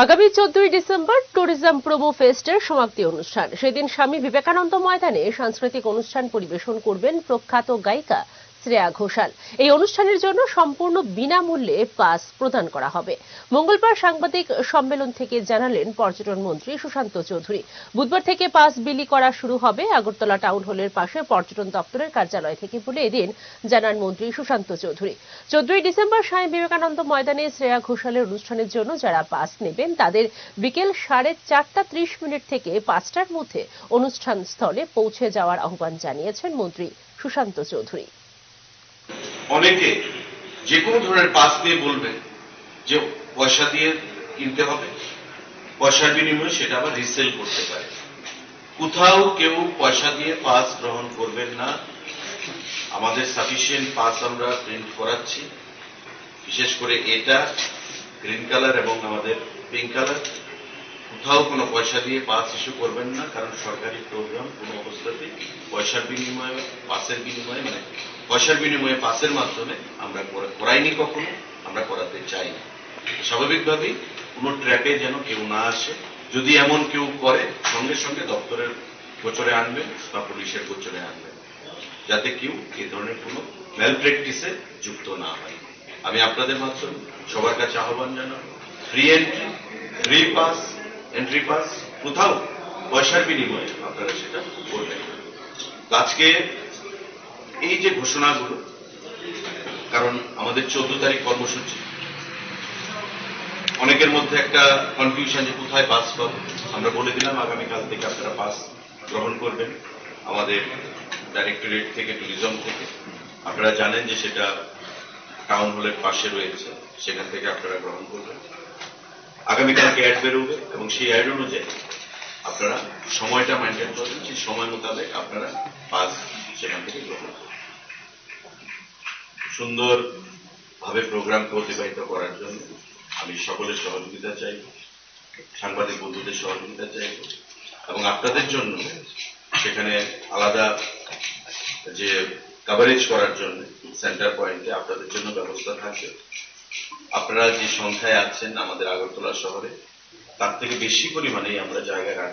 আগামী 14ই December tourism promo ফেস্টের সমাপ্তি অনুষ্ঠান। সেদিন স্বামী বিবেকানন্দ ময়দানে সাংস্কৃতিক অনুষ্ঠান পরিবেশন করবেন প্রখ্যাত গায়িকা শ্রেয়া ঘোষাল। এই অনুষ্ঠানের জন্য সম্পূর্ণ বিনামূল্যে পাস প্রদান করা হবে। মঙ্গলবার সাংবাদিক সম্মেলন থেকে জানালেন পর্যটন মন্ত্রী সুশান্ত চৌধুরী। বুধবার থেকে পাস বিলি করা শুরু হবে আগরতলা টাউন হলের পাশে পর্যটন দপ্তরের কার্যালয় থেকে বলে এদিন জানান মন্ত্রী সুশান্ত চৌধুরী। 14ই ডিসেম্বর স্বামী বিবেকানন্দ ময়দানে শ্রেয়া ঘোষালের অনুষ্ঠানের জন্য যারা পাস নেবেন তাদের বিকেল 4:30 থেকে 5টার মধ্যে অনুষ্ঠান স্থলে পৌঁছে যাওয়ার আহ্বান জানিয়েছেন মন্ত্রী সুশান্ত চৌধুরী। অনেকে যে কোনো ধরনের পাস দিয়ে বলবেন যে পয়সা দিয়ে কিনতে হবে, পয়সার বিনিময়ে সেটা আবার রিসেল করতে পারে। কোথাও কেউ পয়সা দিয়ে পাস গ্রহণ করবেন না। আমাদের সাফিসিয়েন্ট পাস আমরা প্রিন্ট করাচ্ছি, বিশেষ করে এটা গ্রিন কালার এবং আমাদের পিঙ্ক কালার। কোথাও কোনো পয়সা দিয়ে পাস ইস্যু করবেন না, কারণ সরকারি প্রোগ্রাম কোনো অবস্থাতেই পয়সার বিনিময়ে পাসের বিনিময়ে পয়সার বিনিময়ে পাসের মাধ্যমে আমরা করাইনি, কখনো আমরা করাতে চাই না। স্বাভাবিকভাবেই কোনো ট্র্যাপে যেন কেউ না আসে। যদি এমন কেউ করে সঙ্গে সঙ্গে দপ্তরের গোচরে আনবেন বা পুলিশের গোচরে আনবেন, যাতে কেউ এই ধরনের কোনো ম্যাল প্র্যাকটিসে যুক্ত না হয়। আমি আপনাদের মাধ্যমে সবার কাছে আহ্বান জানাবো, free entry, free pass, entry pass, কোথাও পয়সার বিনিময়ে আপনারা সেটা করবেন। আজকে এই যে ঘোষণাগুলো, কারণ আমাদের 14 তারিখ কর্মসূচি, অনেকের মধ্যে একটা কনফিউশন যে কোথায় পাস পাবো। আমরা বলে দিলাম আগামীকাল থেকে আপনারা পাস গ্রহণ করবেন আমাদের ডাইরেক্টরেট থেকে, ট্যুরিজম থেকে। আপনারা জানেন যে সেটা টাউন হলের পাশে রয়েছে, সেখান থেকে আপনারা গ্রহণ করবেন। আগামীকালকে অ্যাড বেরোবে এবং সেই অ্যাড অনুযায়ী আপনারা সময়টা মেনটেন করবেন, সেই সময় মোতাবেক আপনারা পাস সেখান থেকে গ্রহণ করবেন। সুন্দর ভাবে প্রোগ্রামকে অতিবাহিত করার জন্য আমি সকলের সহযোগিতা চাইব, সাংবাদিক বন্ধুদের সহযোগিতা চাইব, এবং আপনাদের জন্য সেখানে আলাদা যে কভারেজ করার জন্য সেন্টার পয়েন্টে আপনাদের জন্য ব্যবস্থা থাকবে। আপনারা যে সংখ্যায় আছেন আমাদের আগরতলা শহরে, তার থেকে বেশি পরিমাণেই আমরা জায়গা রাখবো।